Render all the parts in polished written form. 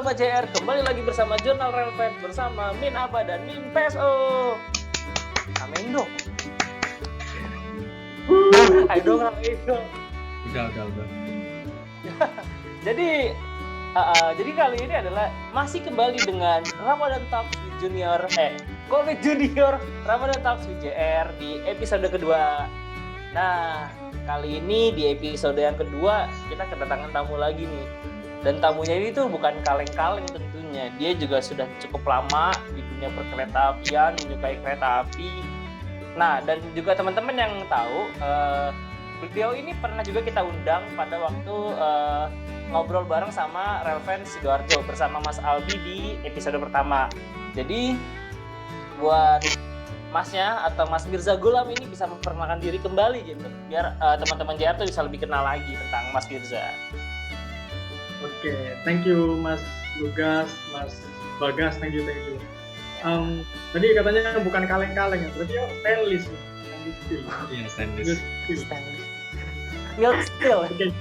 Sobat JR, kembali lagi bersama Jurnal Relevant bersama Min Aba dan Min PSO. Amin dong. Ayo dong, amin dong. Udah. Jadi kali ini adalah masih kembali dengan Ramadan Talks with Junior, kok with Junior, Ramadan Talks with JR di episode kedua. Nah, kali ini di episode yang kedua kita kedatangan tamu lagi nih. Dan tamunya ini tuh bukan kaleng-kaleng tentunya. Dia juga sudah cukup lama di dunia perkereta-apian, menyukai kereta api. Nah, dan juga teman-teman yang tahu, beliau ini pernah juga kita undang pada waktu ngobrol bareng sama Relevant Sidoarjo bersama Mas Albi di episode pertama. Jadi buat Masnya atau Mas Mirza Gulam ini bisa memperkenalkan diri kembali gitu, biar teman-teman JR tuh bisa lebih kenal lagi tentang Mas Mirza. Oke, thank you Mas Lugas, Mas Bagas, thank you. Tadi katanya bukan kaleng-kaleng ya, berarti stainless. Iya, stainless. Milk Steel. Oke,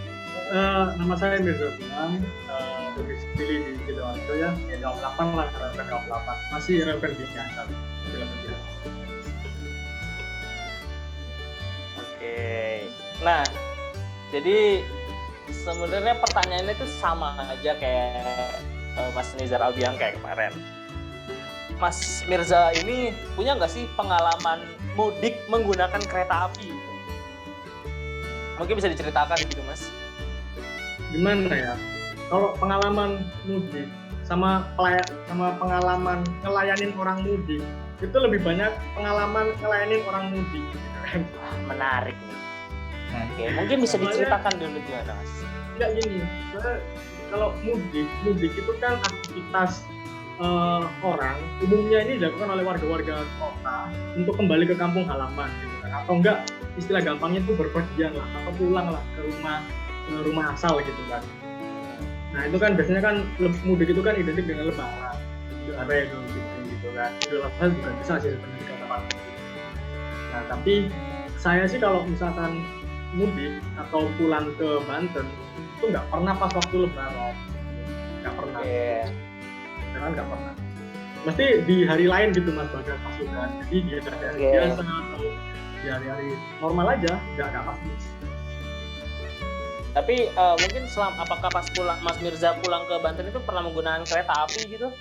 nama saya Mirza Gulam, domisili di Sidoarjo ya, Jam 8 lah, Relevant Jam 8, masih Relevant biasa. Oke, nah jadi sebenarnya pertanyaannya itu sama aja kayak Mas Nizar Albiang kayak kemarin. Mas Mirza ini punya nggak sih pengalaman mudik menggunakan kereta api? Mungkin bisa diceritakan gitu, Mas. Gimana ya? Kalau pengalaman mudik sama pengalaman ngelayanin orang mudik, itu lebih banyak pengalaman ngelayanin orang mudik. Menarik nih. Oke, mungkin bisa diceritakan dulu gimana, Mas? Enggak gini, kalau mudik itu kan aktivitas orang umumnya ini dilakukan oleh warga-warga kota untuk kembali ke kampung halaman gitu kan, atau enggak istilah gampangnya itu berpergian lah atau pulang lah ke rumah asal gitu kan. Nah itu kan biasanya kan mudik itu kan identik dengan lebaran, gitu kan. Idul Adha juga bisa sih sebenarnya dikatakan. Nah tapi saya sih kalau misalkan mudik atau pulang ke Banten itu nggak pernah pas waktu lebaran, nggak pernah. Jangan nggak pernah. Mesti di hari lain gitu Mas Bagas pasukan. Jadi di hari biasa atau di hari-hari normal aja, nggak pasti. Tapi mungkin apakah pas pulang Mas Mirza pulang ke Banten itu pernah menggunakan kereta api gitu?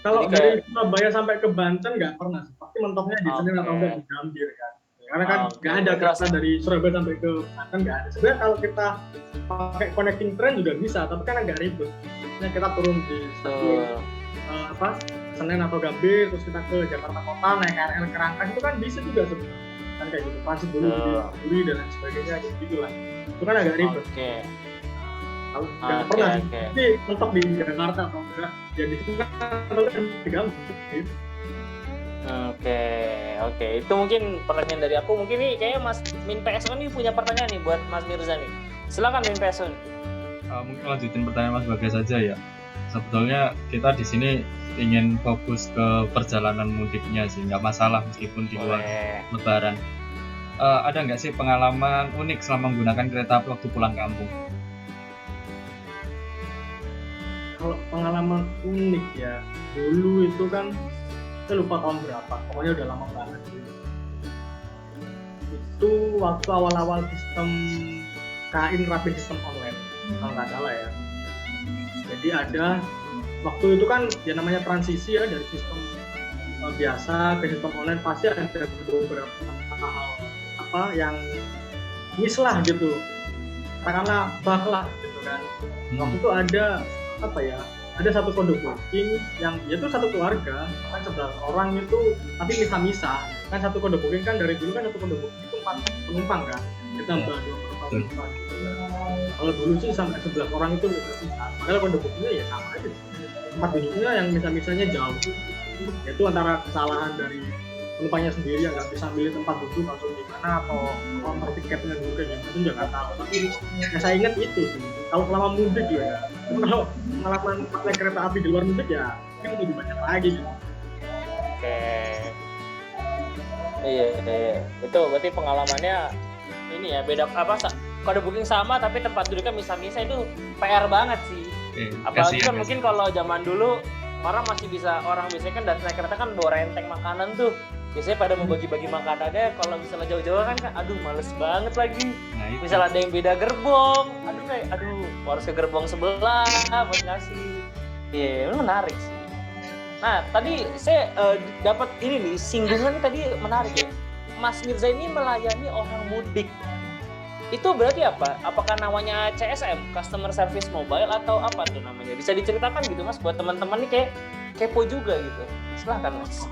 Kalau dari Surabaya sampai ke Banten nggak pernah sih. Pasti mentoknya di Senen atau enggak di Gambir kan. Karena kan nggak ada kereta dari Surabaya sampai ke Banten, nggak ada. Sebenarnya kalau kita pakai connecting train juga bisa, tapi kan agak ribet. Misalnya kita turun di stasiun Senen atau Gambir, terus kita ke Jakarta Kota naik KRL Kerangka, itu kan bisa juga sebenarnya. Kan kayak gitu, transit dulu di Duri dan lain sebagainya, gitu lah. Itu kan agak ribet. Kalau nggak pernah sih, tapi mentok di Jakarta atau enggak, ya di situ kan di Gambir. Gitu. Oke. Itu mungkin pertanyaan dari aku. Mungkin nih kayaknya Mas Min PSO nih punya pertanyaan nih buat Mas Mirza nih. Silakan Min PSO nih. Mungkin lanjutin pertanyaan Mas Bagas saja ya. Sebetulnya kita di sini ingin fokus ke perjalanan mudiknya sih, nggak masalah meskipun di luar lebaran. Ada nggak sih pengalaman unik selama menggunakan kereta api waktu pulang kampung? Kalau pengalaman unik ya, dulu itu kan saya lupa tahun berapa, pokoknya udah lama banget gitu. Itu waktu awal-awal sistem KAIN rapid sistem online, kalau nggak salah ya. Jadi ada waktu itu kan ya namanya transisi ya dari sistem biasa ke sistem online, pasti ada beberapa hal yang miss lah gitu, katakanlah bug lah gitu kan. Waktu itu ada satu kode booking yang itu satu keluarga kan 11 orang itu tapi misah-misah kan. Satu kode booking kan dari dulu kan satu kode booking itu 4 penumpang kan, kita tambah 2 penumpang gitu. Kalau dulu sih sampai 11 orang itu misah, padahal kode bookingnya ya sama aja, tempat duduknya yang misah-misahnya jauh. Itu antara kesalahan dari penumpangnya sendiri yang nggak bisa milih tempat duduk atau gimana, atau nomor tiketnya juga gimana, itu juga nggak tahu. Tapi yang saya ingat itu sih, kalau selama mudik ya. Kalau pengalaman naik kereta api di luar mudik ya mungkin lebih banyak lagi gitu. Oke. Iya. Itu berarti pengalamannya ini ya, beda kode booking sama tapi tempat duduknya misah-misah, itu PR banget sih. Apalagi kasihan, kan mungkin kalau zaman dulu orang biasanya kan naik kereta kan bawa renteng makanan tuh. Biasanya pada mau bagi-bagi makanannya, kalau misalnya jauh-jauh kan aduh males banget lagi. Nah, itu. Misalnya ada yang beda gerbong, aduh harus ke gerbong sebelah buat ngasih. Iya, menarik sih. Nah, tadi saya dapat ini nih, singgungan tadi menarik ya. Mas Mirza ini melayani orang mudik. Itu berarti apa? Apakah namanya CSM, Customer Service Mobile, atau apa tuh namanya? Bisa diceritakan gitu Mas, buat teman-teman nih kayak kepo juga gitu. Silahkan Mas.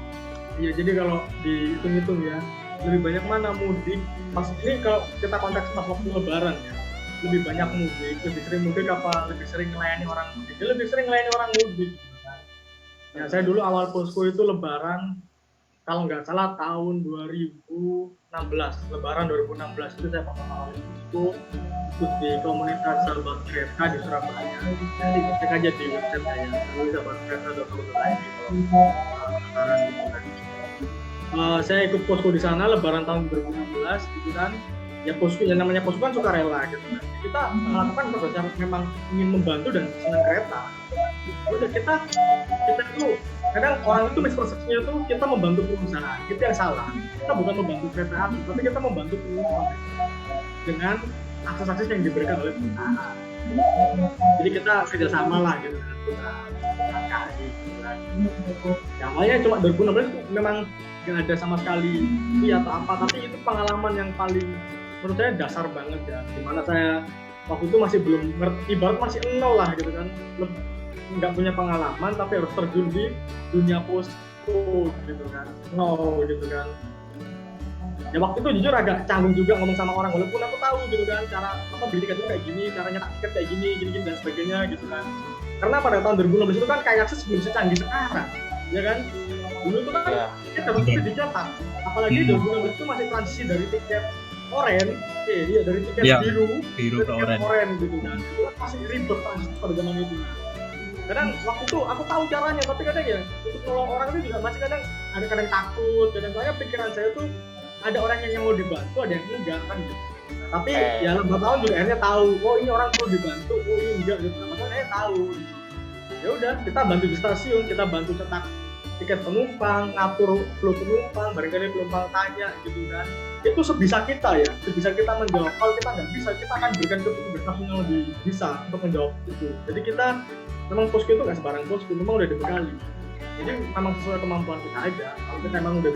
Iya, jadi kalau dihitung-hitung ya, lebih banyak mana mudik? Pas ini kalau kita konteks pas waktu lebaran ya, lebih banyak mudik, lebih sering mudik apa lebih sering melayani orang mudik? Ya, lebih sering melayani orang mudik. Ya, saya dulu awal posko itu lebaran, kalau nggak salah tahun 2016, lebaran 2016 itu saya pertama kali posko ikut di komunitas sahabat kereta di Surabaya. Nanti cek aja di website saya, sahabatkereta.com.id lebaran gitu kan. Saya ikut posko di sana lebaran tahun 2016 gitu kan. Ya posko, yang namanya posko kan sukarela gitu kan. Kita melakukan berdasar memang ingin membantu dan senang kereta. Udah kita tuh kadang orang itu mispersepsinya tuh kita membantu perusahaan, itu yang salah. Kita bukan membantu kereta api, tapi kita membantu penumpang dengan akses-akses yang diberikan oleh perusahaan. Jadi kita kerjasama lah gitu dengan perusahaan KAI gitu kan. Ya, awalnya cuma 2016 itu memang nggak ada sama sekali atau apa, tapi itu pengalaman yang paling menurut saya dasar banget ya, dimana saya waktu itu masih belum ngerti, ibarat masih nol lah gitu kan, nggak punya pengalaman tapi harus terjun di dunia posko gitu kan, nol gitu kan. Ya waktu itu jujur agak canggung juga ngomong sama orang, walaupun aku tahu gitu kan cara apa beli tiket itu kayak gini, cara nyetak tiket kayak gini dan sebagainya gitu kan. Karena pada tahun 2016 itu kan kayak akses belum secanggih sekarang, ya kan. Dulu itu kan tiket harus dicetak, apalagi 2016 itu masih transisi dari tiket oranye, dari tiket biru ke tiket oranye gitu kan. Itu masih ribet pada zaman itu. Kadang waktu itu aku tahu caranya, tapi kadang ya untuk nolong orang itu juga masih kadang takut. Kadang-kadang pikiran saya tuh ada orang yang mau dibantu, ada yang enggak kan gitu. Tapi ya lambat tahun juga akhirnya tahu, oh ini orang perlu dibantu, oh ini enggak gitu. Makanya saya tahu. Gitu. Ya udah, kita bantu di stasiun, kita bantu cetak tiket penumpang, ngatur flow penumpang, barangkali penumpang tanya gitu kan. Itu sebisa kita ya, sebisa kita menjawab. Kalau kita nggak bisa, kita akan berikan ke petugas stasiun yang lebih bisa untuk menjawab itu. Jadi kita memang posko itu nggak sembarang posko, memang udah dibekali. Jadi memang sesuai kemampuan kita aja. Kalau kita memang udah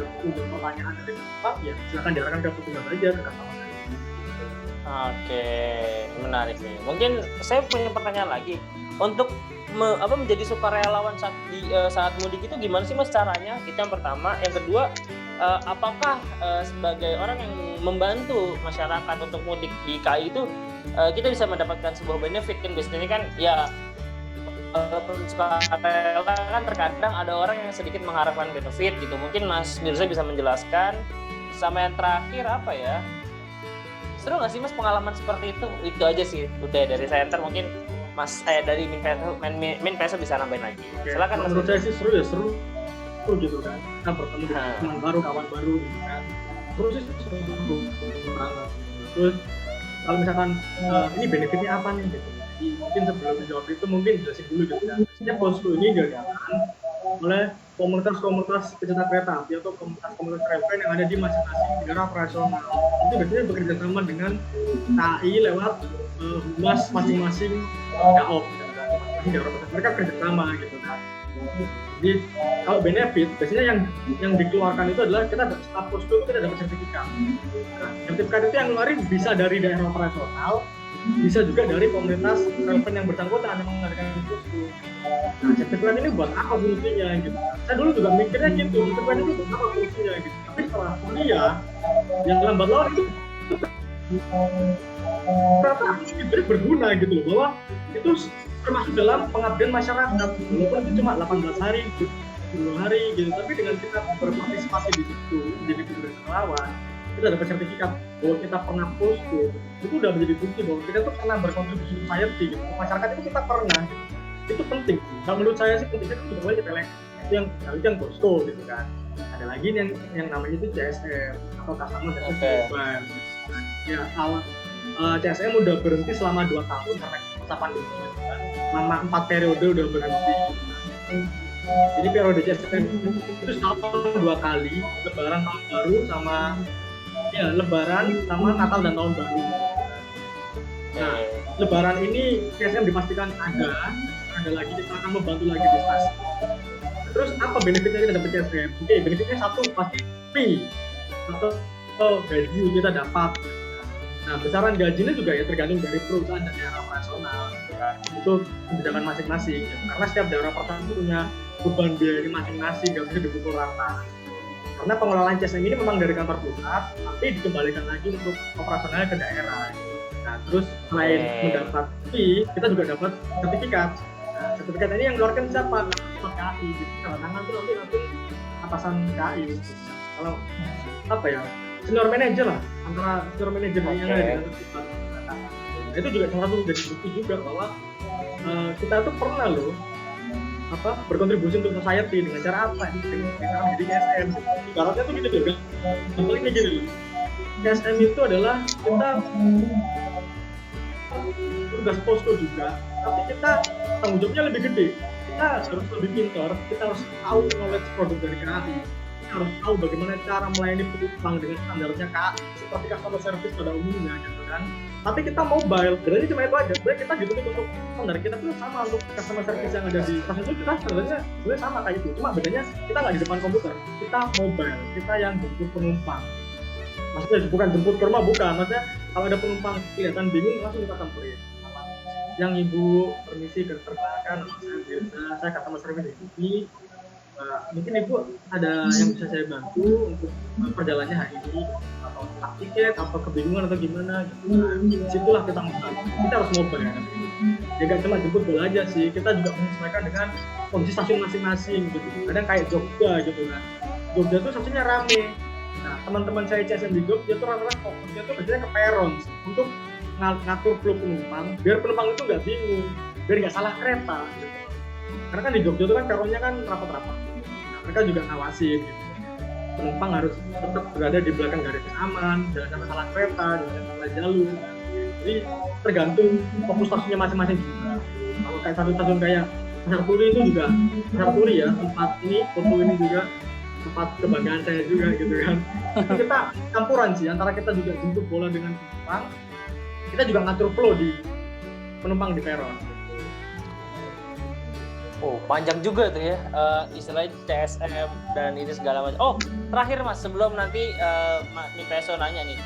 pertanyaan dari tempat, ya silakan diarahkan ke petugas aja, ke customer. Oke, menarik nih. Mungkin saya punya pertanyaan lagi. Untuk menjadi sukarelawan saat mudik itu gimana sih Mas caranya? Itu yang pertama. Yang kedua, apakah sebagai orang yang membantu masyarakat untuk mudik di KAI itu kita bisa mendapatkan sebuah benefit kan? Biasanya kan ya sukarela kan terkadang ada orang yang sedikit mengharapkan benefit gitu. Mungkin Mas Mirza bisa menjelaskan. Sama yang terakhir apa ya? Seru nggak sih Mas pengalaman seperti itu? Itu aja sih. Udah dari saya, ntar mungkin Mas dari Min Peso bisa nambahin lagi. Silakan Mas. Menurut saya sih seru gitu kan. Kita bertemu dengan teman baru, kawan baru gitu kan. Terus sih seru banget. Terus kalau misalkan ini benefitnya apa nih gitu. Jadi mungkin sebelum menjawab itu mungkin jelasin dulu gitu kan. Biasanya posko ini diadakan oleh komunitas-komunitas pecinta kereta api atau komunitas-komunitas travel yang ada di masing-masing negara operasional. Itu biasanya bekerja sama dengan KAI lewat humas masing-masing daop gitu kan. Mereka kerja sama gitu kan. Jadi kalau benefit biasanya yang dikeluarkan itu adalah kita staf posko itu kita dapat sertifikat. Nah, sertifikat itu yang ngeluarin bisa dari daerah operasional, bisa juga dari komunitas travel yang bersangkutan yang mengadakan posko. Nah, sertifikat ini buat apa fungsinya gitu? Saya dulu juga mikirnya gitu, sertifikat itu buat apa fungsinya gitu. Tapi setelah kuliah, yang lambat laun itu ternyata itu berguna gitu loh, bahwa itu termasuk dalam pengabdian masyarakat. Walaupun itu cuma 18 hari, 20 hari gitu, tapi dengan kita berpartisipasi di situ, menjadi petugas relawan, kita dapat sertifikat bahwa kita pernah posko, itu udah menjadi bukti bahwa kita tuh pernah berkontribusi ke society gitu. Masyarakat itu kita pernah gitu. Itu penting. Kalau menurut saya sih pentingnya itu juga kita lihat itu yang posko gitu kan. Ada lagi yang namanya itu CSR atau Customer Service Mobile. Ya awal CSM udah berhenti selama 2 tahun karena masa pandemi gitu kan. Selama 4 periode udah berhenti. Jadi periode CSM itu setahun 2 kali, Lebaran tahun baru sama Lebaran sama Natal dan tahun baru. Nah, Lebaran ini CSM dipastikan ada lagi, kita akan membantu lagi di stasiun. Terus apa benefitnya kita dapat CSM? Oke, benefitnya satu pasti fee atau gaji kita dapat. Nah, besaran gajinya juga ya tergantung dari perusahaan dan daerah operasional, gitu kan. Itu kebijakan masing-masing. Gitu. Karena setiap daerah operasional itu punya beban biaya masing-masing, nggak bisa dipukul rata. Karena pengelolaan CSM ini memang dari kantor pusat, tapi dikembalikan lagi untuk operasionalnya ke daerah. Gitu. Nah, terus selain mendapat fee, kita juga dapat sertifikat. Nah, sertifikat ini yang keluarkan siapa? KAI. Gitu. Kalau tangan itu nanti langsung atasan KAI. Gitu. Kalau apa ya? Senior manager lah, antara senior manager yang ada dengan sertifikat. Nah, itu juga salah satu dari bukti juga bahwa kita tuh pernah loh berkontribusi untuk society dengan cara apa? Dengan cara menjadi CSM. Ibaratnya tuh gitu juga. Contohnya gini loh. CSM itu adalah kita tugas posko juga, tapi kita tanggung jawabnya lebih gede. Kita harus lebih pintar, kita harus tahu knowledge produk dari KAI. Kita harus tahu bagaimana cara melayani penumpang dengan standarnya KAI seperti customer service pada umumnya, gitu kan. Tapi kita mobile, berarti cuma itu aja. Berarti kita dituntut untuk standar kita tuh sama untuk customer service yang ada di stasiun itu, kita standarnya sebenarnya sama kayak itu. Cuma bedanya kita nggak di depan komputer, kita mobile, kita yang jemput penumpang. Maksudnya bukan jemput ke rumah, bukan. Maksudnya kalau ada penumpang kelihatan bingung langsung kita samperin. Yang ibu permisi perkenalkan, saya customer service ini. Mungkin ibu ada yang bisa saya bantu untuk perjalanannya hari ini, atau tiket, atau kebingungan atau gimana gitu. Nah, situlah kita membantu. Kita harus mobile ya. Ya gak cuma jemput bola aja sih, kita juga menyesuaikan dengan kondisi stasiun masing-masing gitu. Kadang kayak Jogja gitu kan. Jogja tuh stasiunnya rame. Nah, teman-teman saya CSM di Jogja tuh rata-rata fokusnya tuh biasanya ke peron untuk ngatur flow penumpang, biar penumpang itu nggak bingung, biar nggak salah kereta gitu. Karena kan di Jogja itu kan peronnya kan rapat-rapat. Nah, mereka juga ngawasin gitu. Penumpang harus tetap berada di belakang garis aman, jangan sampai salah kereta, jangan salah jalur. Jadi tergantung fokus stasiunnya masing-masing juga. Kalau kayak stasiun kayak Pasar Turi itu juga, Pasar Turi ya, tempat ini, foto ini juga tempat kebanggaan saya juga gitu kan. Jadi kita campuran sih, antara kita juga jemput bola dengan penumpang, kita juga ngatur flow di penumpang di peron. Oh, panjang juga tuh ya, istilahnya CSM dan ini segala macam. Oh, terakhir Mas, sebelum nanti Nih Peso nanya nih,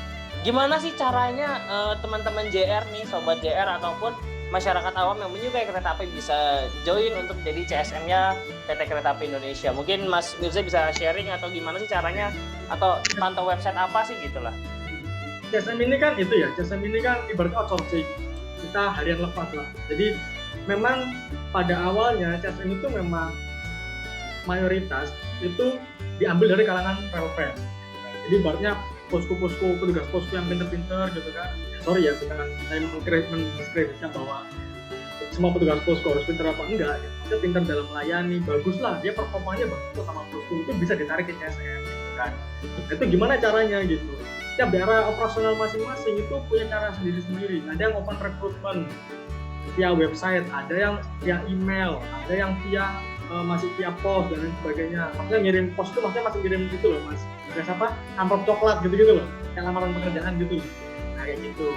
gimana sih caranya teman-teman JR nih, sobat JR ataupun masyarakat awam yang menyukai kereta api bisa join untuk jadi CSM-nya PT Kereta Api Indonesia? Mungkin Mas Mirza bisa sharing atau gimana sih caranya, atau pantau website apa sih gitulah. CSM ini kan itu ya, CSM ini kan ibaratnya outsourcing, kita harian lepas lah. Jadi memang pada awalnya CSM itu memang mayoritas itu diambil dari kalangan relevant. Jadi ibaratnya posko-posko, petugas posko yang pinter-pinter gitu kan. Sorry ya, bukan saya mendeskripsikan bahwa semua petugas posko harus pinter apa enggak. Dia pinter dalam melayani, bagus lah, dia performanya bagus sama posko, itu bisa ditarik ke CSM gitu kan. Itu gimana caranya gitu. Setiap daerah operasional masing-masing itu punya cara sendiri-sendiri. Ada yang open recruitment via website, ada yang via email, ada yang via masih via pos dan lain sebagainya. Maksudnya ngirim pos itu maksudnya masih ngirim gitu loh Mas. Biasa apa? Amplop coklat gitu-gitu loh. Kayak lamaran pekerjaan gitu. Nah, kayak gitu.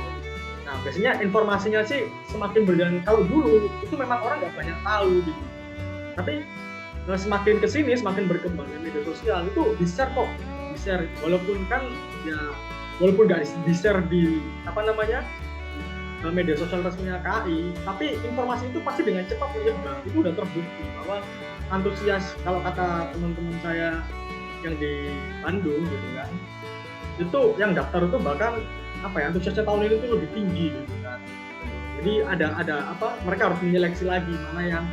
Nah, biasanya informasinya sih semakin berjalan. Kalau dulu itu memang orang nggak banyak tahu gitu. Tapi semakin kesini semakin berkembang media sosial itu di-share kok. Di-share walaupun kan ya walaupun nggak di-share di media sosial resminya KAI, tapi informasi itu pasti dengan cepat menyebar. Itu udah terbukti bahwa antusias, kalau kata teman-teman saya yang di Bandung gitu kan, itu yang daftar itu bahkan antusiasnya tahun ini tuh lebih tinggi gitu kan. Jadi ada mereka harus menyeleksi lagi mana yang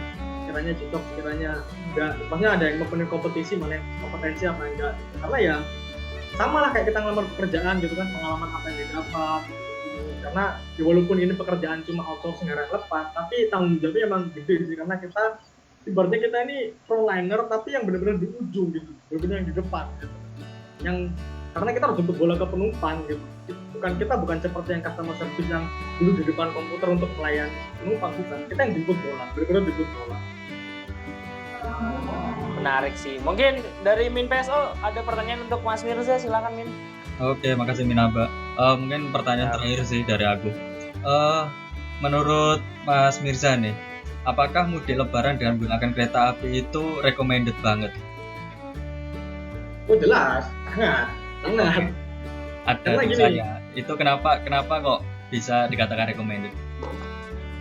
kiranya cocok, kiranya enggak. Maksudnya ada yang mempunyai kompetisi, mana yang kompetensi apa enggak. Karena ya sama lah kayak kita ngelamar pekerjaan gitu kan, pengalaman apa yang didapat gitu. Karena ya walaupun ini pekerjaan cuma outsourcing harian lepas, tapi tanggung jawabnya emang gede sih, karena kita ibaratnya kita ini frontliner tapi yang benar-benar di ujung gitu, benar-benar yang di depan gitu. Yang karena kita harus jemput bola ke penumpang gitu. Itu bukan seperti yang customer service yang duduk di depan komputer untuk melayani penumpang, bukan. Kita yang jemput bola, benar-benar jemput bola. Menarik sih. Mungkin dari Min PSO ada pertanyaan untuk Mas Mirza, silakan Min. Oke, makasih Minaba. Mungkin pertanyaan terakhir sih dari aku. Menurut Mas Mirza nih, apakah mudik lebaran dengan menggunakan kereta api itu recommended banget? Oh jelas, sangat. Ada Karena gini. tulisannya. Itu kenapa kok bisa dikatakan recommended?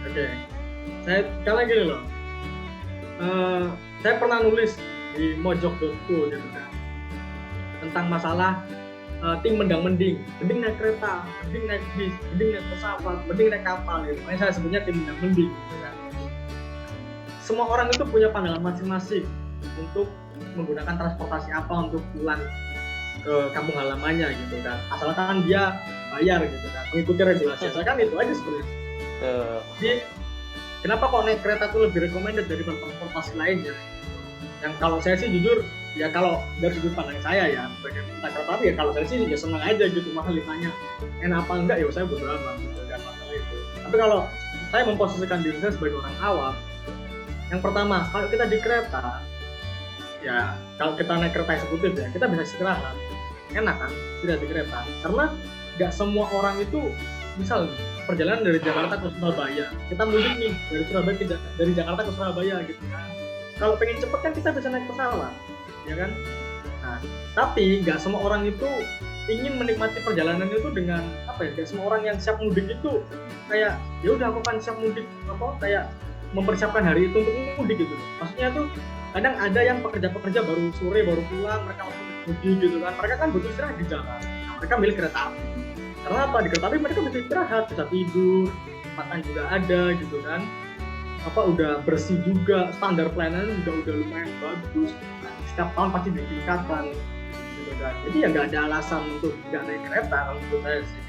Oke. Karena gini loh. Saya pernah nulis di mojok.co gitu kan. Tentang masalah tim mendang-mending, mending naik kereta, mending naik bis, mending naik pesawat, mending naik kapal gitu. Makanya saya sebutnya tim mendang-mending gitu kan. Semua orang itu punya pandangan masing-masing untuk menggunakan transportasi apa untuk pulang ke kampung halamannya gitu kan. Asalkan dia bayar gitu kan, mengikuti regulasi. Asalkan itu aja sebenarnya. Jadi kenapa kok naik kereta itu lebih recommended daripada transportasi lainnya? Yang kalau saya sih jujur, ya kalau dari sudut pandang saya ya, sebagai pencinta kereta api ya kalau saya sih ya senang aja gitu, masalah ditanya enak apa enggak ya saya bodo amat gitu kan masalah itu. Tapi kalau saya memposisikan diri saya sebagai orang awam, yang pertama kalau kita di kereta, ya kalau kita naik kereta eksekutif ya kita bisa istirahat, enak kan tidak di kereta, karena nggak semua orang itu misal perjalanan dari Jakarta ke Surabaya, kita mudik nih dari Jakarta ke Surabaya gitu kan. Kalau pengen cepet kan kita bisa naik pesawat, ya kan? Nah, tapi nggak semua orang itu ingin menikmati perjalanan itu dengan apa ya? Nggak semua orang yang siap mudik itu kayak ya udah aku kan siap mudik kayak mempersiapkan hari itu untuk mudik gitu. Maksudnya tuh kadang ada yang pekerja-pekerja baru sore baru pulang, mereka langsung mudik gitu kan. Mereka kan butuh istirahat di jalan. Nah, mereka milih kereta api. Karena apa? Di kereta api mereka bisa istirahat, bisa tidur, makan juga ada gitu kan. Udah bersih juga, standar pelayanan juga udah lumayan bagus. Setiap tahun pasti ditingkatkan gitu kan. Jadi ya nggak ada alasan untuk nggak naik kereta kalau menurut saya sih.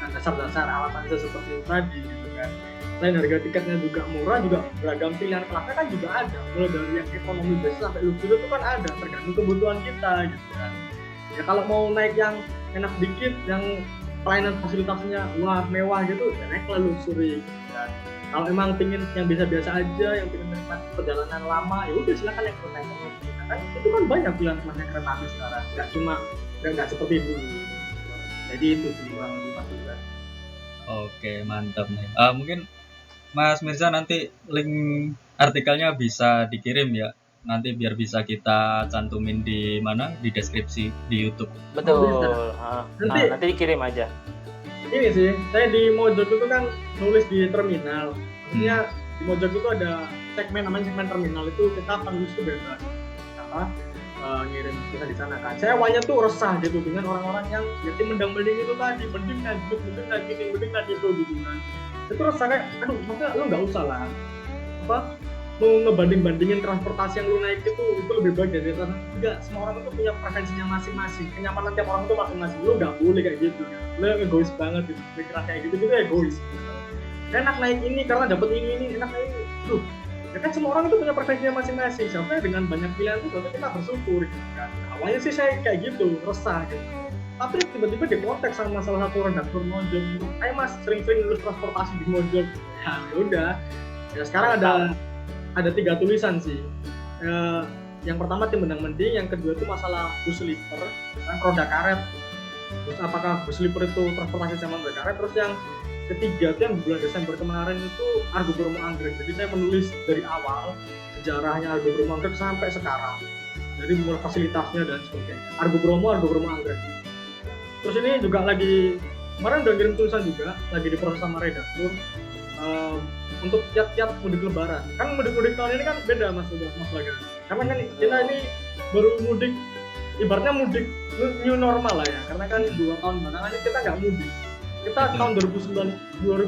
Nah, dasar-dasar alasan itu seperti itu tadi gitu kan. Selain harga tiketnya juga murah, juga beragam pilihan kelasnya kan juga ada. Mulai dari yang ekonomi biasa sampai luxury itu kan ada, tergantung kebutuhan kita gitu kan. Ya kalau mau naik yang enak dikit, yang pelayanan fasilitasnya wah mewah gitu, ya naiklah luxury gitu kan. Kalau emang pingin yang biasa-biasa aja, yang pingin menikmati perjalanan lama, ya udah silakan naik kereta ekonomi. Kan itu kan banyak pilihan naik kereta api sekarang, nggak seperti dulu. Jadi itu sih yang dimaksudkan. Oke, mantap nih. Mungkin Mas Mirza nanti link artikelnya bisa dikirim ya. Nanti biar bisa kita cantumin di mana, di deskripsi di YouTube. Betul. Nanti dikirim aja. Ini sih, saya di Mojok itu kan nulis di terminal. Maksudnya di Mojok itu ada namanya segmen terminal itu kita penulis itu bebas. Ngirim kita di sana kan. Saya awalnya tuh resah gitu dengan orang-orang yang tim mendang-mending itu tadi, mending naik itu gitu kan. Itu resah kayak, aduh, maksudnya lu nggak usah lah. Mau ngebanding-bandingin transportasi yang lu naik itu lebih baik dari atas. Enggak, semua orang itu punya preferensinya masing-masing. Kenyamanan tiap orang itu masing-masing. Lu nggak boleh kayak gitu kan. Lu egois banget gitu. Pikiran kayak gitu egois. Enak naik ini karena dapat ini, enak naik ini. Duh, ya kan semua orang itu punya preferensinya masing-masing. Sampai dengan banyak pilihan itu berarti kita bersyukur gitu kan. Awalnya sih saya kayak gitu, resah gitu. Tapi tiba-tiba dikontak sama salah satu redaktur Mojok. Ayo mas, sering-sering nulis transportasi di Mojok. Ya udah. Ya sekarang ada 3 tulisan sih. Yang pertama tim mendang-mending, yang kedua itu masalah bus sleeper kan roda karet. Terus apakah bus sleeper itu transportasi zaman roda karet? Terus yang ketiga itu yang bulan Desember kemarin itu Argo Bromo Anggrek. Jadi saya menulis dari awal sejarahnya Argo Bromo Anggrek sampai sekarang. Jadi mulai fasilitasnya dan sebagainya. Argo Bromo Anggrek. Terus ini juga kemarin udah kirim tulisan juga, lagi diproses sama redaktur. Untuk kiat-kiat mudik lebaran. Kan mudik tahun ini kan beda Mas Bagas. Karena kan kita ini baru mudik, ibaratnya mudik new normal lah ya. Karena kan 2 tahun belakangan ini kita nggak mudik. Kita tahun 2020 kita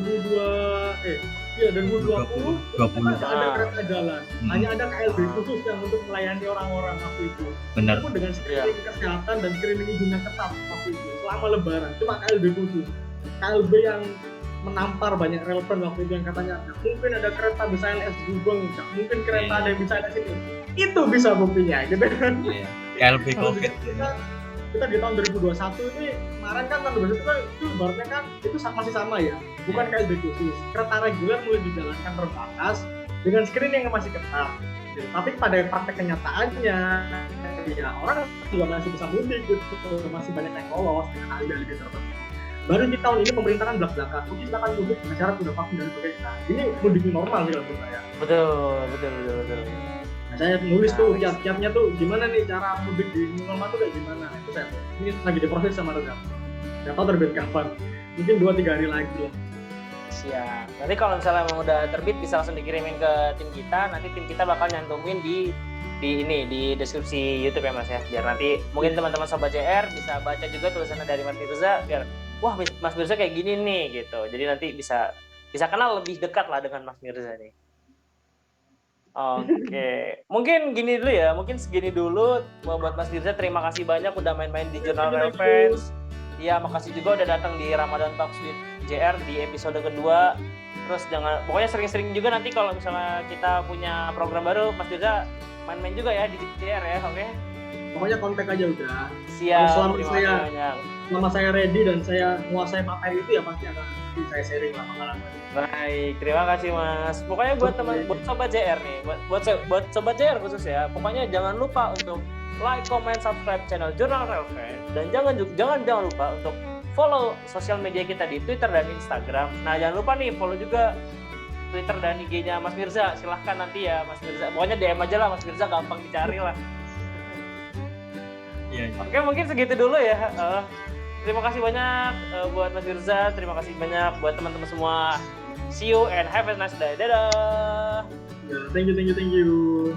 nggak ada kereta jalan. Hanya ada KLB khusus yang untuk melayani orang-orang waktu itu. Benar. Itu dengan screening kesehatan dan screening izin yang ketat waktu itu. Selama lebaran cuma KLB khusus. KLB yang menampar banyak relevan waktu itu yang katanya nggak mungkin ada kereta bisa LS Gubeng, nggak mungkin kereta ada yang bisa LS ini. Itu bisa buktinya gitu kan. KLB COVID. kita di tahun 2021 ini kemarin kan tahun 2021 kan itu ibaratnya kan itu masih sama ya, bukan kayak khusus. Kereta reguler mulai dijalankan terbatas dengan screening yang masih ketat. Tapi pada praktek kenyataannya ya orang juga masih bisa mudik gitu, masih banyak yang lolos dengan alih-alih tertentu. Baru di tahun ini pemerintah kan belak-belakan, mungkin silakan mudik dengan syarat sudah vaksin dan sebagainya. Ini mudik normal sih menurut saya. Betul. Nah, saya nulis tuh kiat-kiatnya tuh gimana nih cara mudik di normal tuh kayak gimana. Itu saya ini lagi diproses sama Reza. Nggak tahu terbit kapan. Mungkin 2-3 hari lagi lah. Siap. Nanti kalau misalnya emang udah terbit bisa langsung dikirimin ke tim kita. Nanti tim kita bakal nyantumin di deskripsi YouTube ya Mas ya. Biar nanti mungkin teman-teman Sobat JR bisa baca juga tulisannya dari Mas Mirza. Biar wah Mas Mirza kayak gini nih gitu. Jadi nanti bisa kenal lebih dekat lah dengan Mas Mirza nih. Oke. Mungkin gini dulu ya. Mungkin segini dulu buat Mas Mirza. Terima kasih banyak udah main-main di Jurnal Relevance. Iya, makasih juga udah datang di Ramadan Talks with JR di episode kedua. Terus pokoknya sering-sering juga nanti kalau misalnya kita punya program baru, Mas Mirza main-main juga ya di JR ya, oke? Pokoknya kontak aja udah. Siap. Selama saya ready dan saya menguasai materi itu ya pasti akan saya sharing lah pengalaman. Baik, terima kasih Mas. Pokoknya buat Sobat JR nih, buat Sobat JR khusus ya. Pokoknya jangan lupa untuk like, comment, subscribe channel Jurnal Relevance dan jangan lupa untuk follow sosial media kita di Twitter dan Instagram. Nah, jangan lupa nih follow juga Twitter dan IG-nya Mas Mirza. Silahkan nanti ya Mas Mirza. Pokoknya DM aja lah Mas Mirza, gampang dicari lah. Iya. Oke, mungkin segitu dulu ya. Terima kasih banyak buat Mas Mirza. Terima kasih banyak buat teman-teman semua. See you and have a nice day. Dadah. Thank you.